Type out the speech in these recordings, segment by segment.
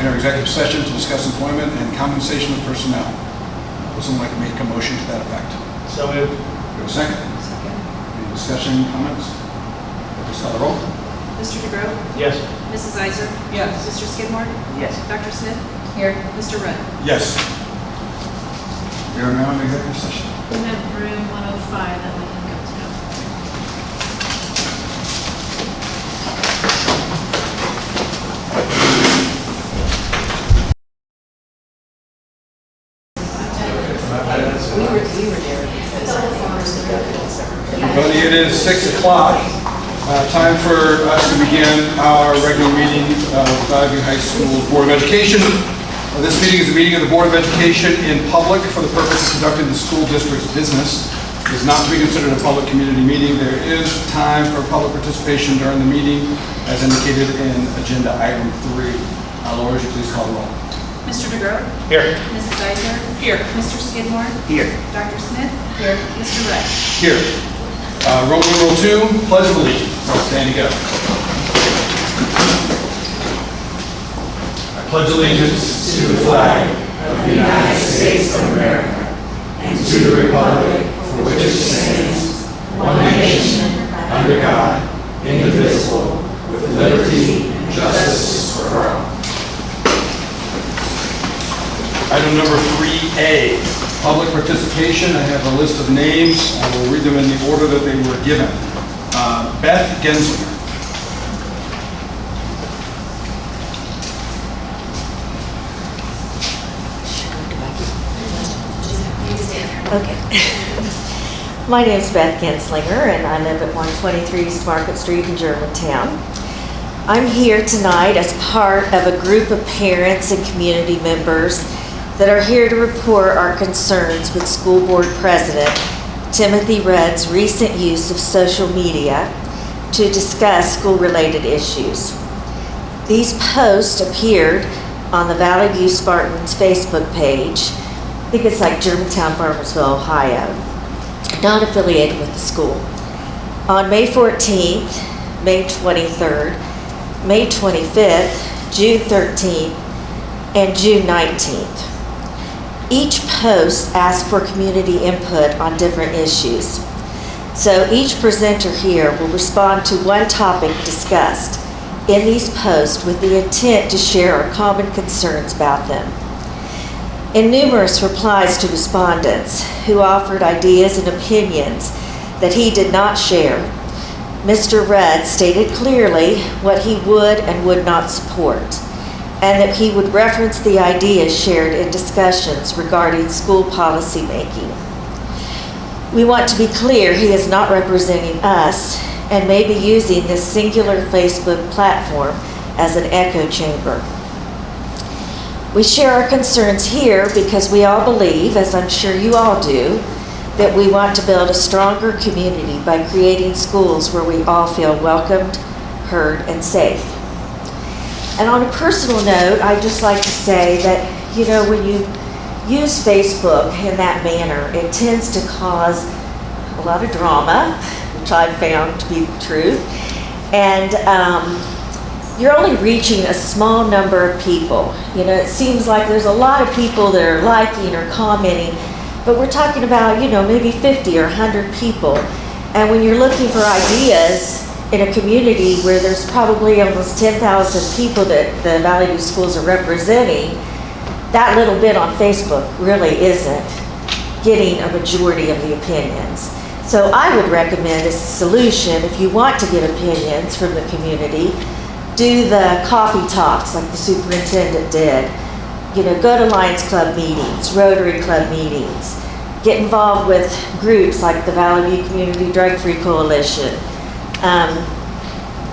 enter executive session to discuss employment and compensation of personnel. Would someone like to make a motion to that effect? So moved. Do we have a second? Second. Any discussion, comments? Please call the roll. Mr. DeGroat? Yes. Mrs. Iser? Yes. Mr. Skidmore? Yes. Dr. Smith? Here. Mr. Rudd? Yes. We are now in executive session. We have room 105 that we can go to. We were there. Everybody, it is 6 o'clock. Time for us to begin our regular meeting of Valley View High School Board of Education. This meeting is a meeting of the Board of Education in public for the purpose of conducting the school district's business. It is not to be considered a public community meeting. There is time for public participation during the meeting as indicated in agenda item 3. Laura, would you please call the roll? Mr. DeGroat? Here. Mrs. Iser? Here. Mr. Skidmore? Here. Dr. Smith? Here. Mr. Rudd? Here. Roman numeral 2, Pledge of Allegiance. Stand and go. I pledge allegiance to the flag of the United States of America and to the republic for which it stands, one nation, under God, indivisible, with liberty and justice for all. Item number 3A, public participation. I have a list of names. I will read them in the order that they were given. Beth Gensler. Okay. My name is Beth Genslinger, and I live at 123 East Market Street in Germantown. I'm here tonight as part of a group of parents and community members that are here to report our concerns with School Board President Timothy Rudd's recent use of social media to discuss school-related issues. These posts appeared on the Valley View Spartans Facebook page. I think it's like Germantown, Farmersville, Ohio, not affiliated with the school. On May 14th, May 23rd, May 25th, June 13th, and June 19th. Each post asks for community input on different issues. So each presenter here will respond to one topic discussed in these posts with the intent to share our common concerns about them. In numerous replies to respondents who offered ideas and opinions that he did not share, Mr. Rudd stated clearly what he would and would not support, and that he would reference the ideas shared in discussions regarding school policy making. We want to be clear he is not representing us and may be using this singular Facebook platform as an echo chamber. We share our concerns here because we all believe, as I'm sure you all do, that we want to build a stronger community by creating schools where we all feel welcomed, heard, and safe. And on a personal note, I'd just like to say that, you know, when you use Facebook in that manner, it tends to cause a lot of drama, which I've found to be the truth. And you're only reaching a small number of people. You know, it seems like there's a lot of people that are liking or commenting, but we're talking about, you know, maybe 50 or 100 people. And when you're looking for ideas in a community where there's probably almost 10,000 people that the Valley View schools are representing, that little bit on Facebook really isn't getting a majority of the opinions. So I would recommend as a solution, if you want to get opinions from the community, do the coffee talks like the superintendent did. You know, go to Lions Club meetings, Rotary Club meetings, get involved with groups like the Valley View Community Drug-Free Coalition,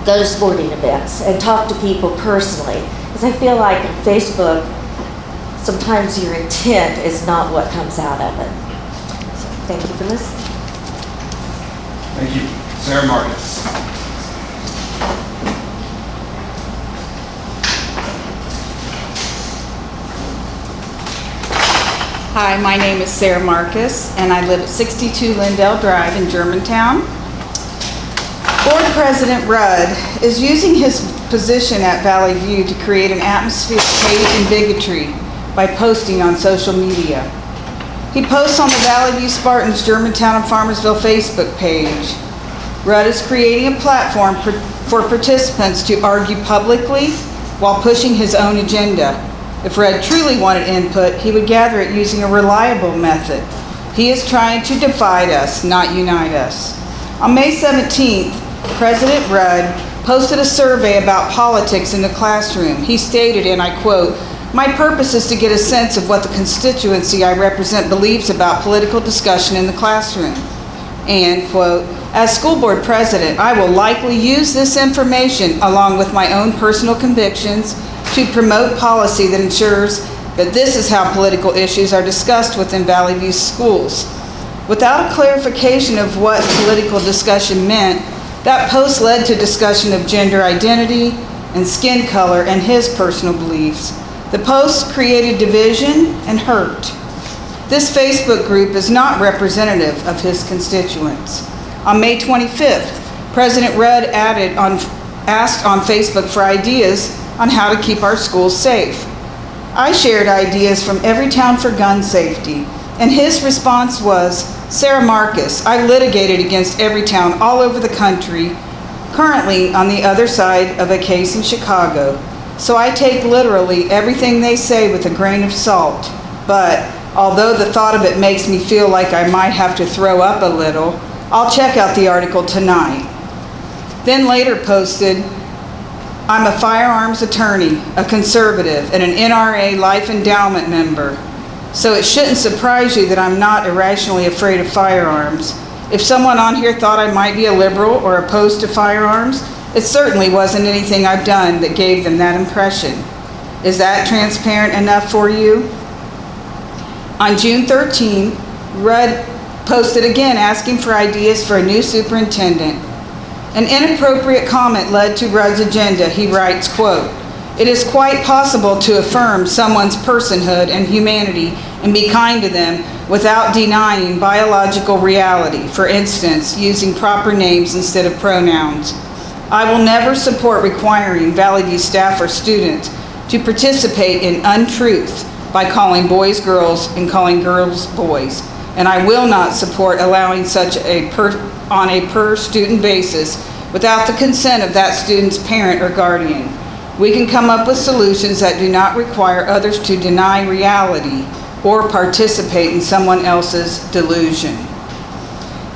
go to sporting events and talk to people personally. Because I feel like on Facebook, sometimes your intent is not what comes out of it. So thank you for listening. Thank you. Sarah Marcus. Hi, my name is Sarah Marcus, and I live at 62 Lindell Drive in Germantown. Board President Rudd is using his position at Valley View to create an atmosphere of hate and bigotry by posting on social media. He posts on the Valley View Spartans Germantown and Farmersville Facebook page. Rudd is creating a platform for participants to argue publicly while pushing his own agenda. If Rudd truly wanted input, he would gather it using a reliable method. He is trying to divide us, not unite us. On May 17th, President Rudd posted a survey about politics in the classroom. He stated, and I quote, "My purpose is to get a sense of what the constituency I represent believes about political discussion in the classroom." And, quote, "As school board president, I will likely use this information along with my own personal convictions to promote policy that ensures that this is how political issues are discussed within Valley View schools." Without a clarification of what political discussion meant, that post led to discussion of gender identity and skin color and his personal beliefs. The post created division and hurt. This Facebook group is not representative of his constituents. On May 25th, President Rudd asked on Facebook for ideas on how to keep our schools safe. I shared ideas from Everytown for gun safety, and his response was, "Sarah Marcus, I litigated against Everytown all over the country, currently on the other side of a case in Chicago. So I take literally everything they say with a grain of salt. But although the thought of it makes me feel like I might have to throw up a little, I'll check out the article tonight." Then later posted, "I'm a firearms attorney, a conservative, and an NRA life endowment member. So it shouldn't surprise you that I'm not irrationally afraid of firearms. If someone on here thought I might be a liberal or opposed to firearms, it certainly wasn't anything I've done that gave them that impression. Is that transparent enough for you?" On June 13, Rudd posted again asking for ideas for a new superintendent. An inappropriate comment led to Rudd's agenda. He writes, quote, "It is quite possible to affirm someone's personhood and humanity and be kind to them without denying biological reality, for instance, using proper names instead of pronouns. I will never support requiring Valley View staff or students to participate in untruth by calling boys girls and calling girls boys, and I will not support allowing such on a per-student basis without the consent of that student's parent or guardian. We can come up with solutions that do not require others to deny reality or participate in someone else's delusion."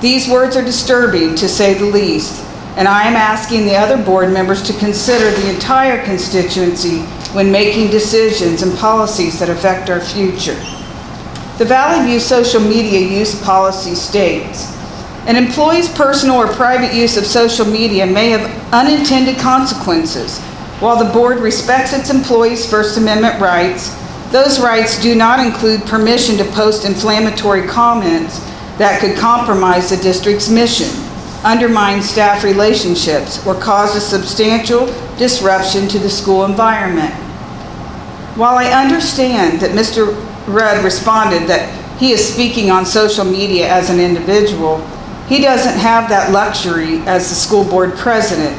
These words are disturbing, to say the least, and I am asking the other board members to consider the entire constituency when making decisions and policies that affect our future. The Valley View social media use policy states, "An employee's personal or private use of social media may have unintended consequences. While the board respects its employees' First Amendment rights, those rights do not include permission to post inflammatory comments that could compromise the district's mission, undermine staff relationships, or cause a substantial disruption to the school environment." While I understand that Mr. Rudd responded that he is speaking on social media as an individual, he doesn't have that luxury as the school board president.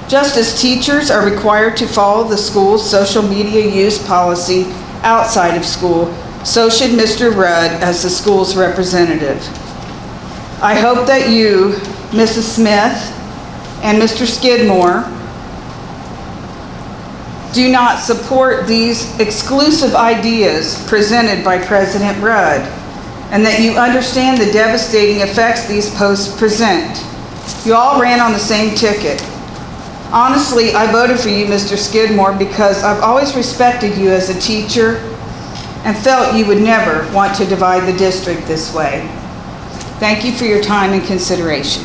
Just as teachers are required to follow the school's social media use policy outside of school, so should Mr. Rudd as the school's representative. I hope that you, Mrs. Smith, and Mr. Skidmore do not support these exclusive ideas presented by President Rudd, and that you understand the devastating effects these posts present. You all ran on the same ticket. Honestly, I voted for you, Mr. Skidmore, because I've always respected you as a teacher and felt you would never want to divide the district this way. Thank you for your time and consideration.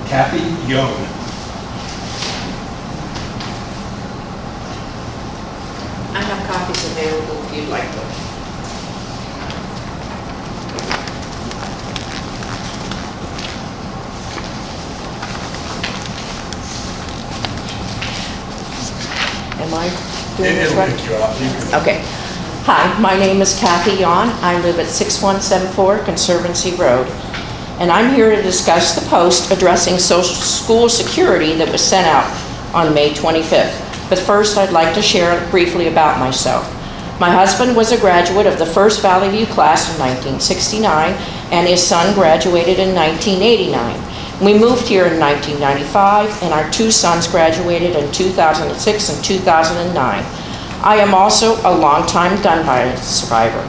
Kathy Young. I have copies available if you'd like them. Am I doing this It'll right? pick you up. You can- Okay. Hi, my name is Kathy Yon. I live at 6174 Conservancy Road. and I'm here to discuss the post addressing school security that was sent out on May 25th. But first, I'd like to share briefly about myself. My husband was a graduate of the First Valley View class in 1969, and his son graduated in 1989. We moved here in 1995, and our two sons graduated in 2006 and 2009. I am also a longtime gun violence survivor.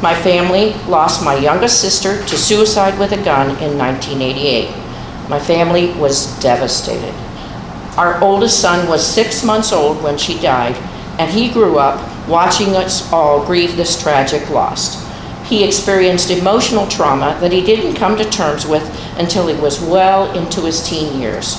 My family lost my youngest sister to suicide with a gun in 1988. My family was devastated. Our oldest son was 6 months old when she died, and he grew up watching us all grieve this tragic loss. He experienced emotional trauma that he didn't come to terms with until he was well into his teen years.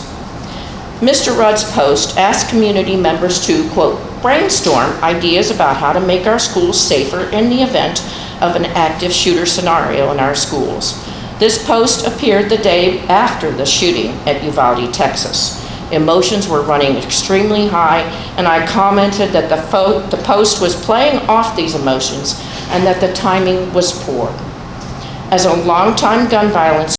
Mr. Rudd's post asked community members to, quote, brainstorm ideas about how to make our schools safer in the event of an active shooter scenario in our schools. This post appeared the day after the shooting at Uvalde, Texas. Emotions were running extremely high, and I commented that the post was playing off these emotions and that the timing was poor. As a longtime gun violence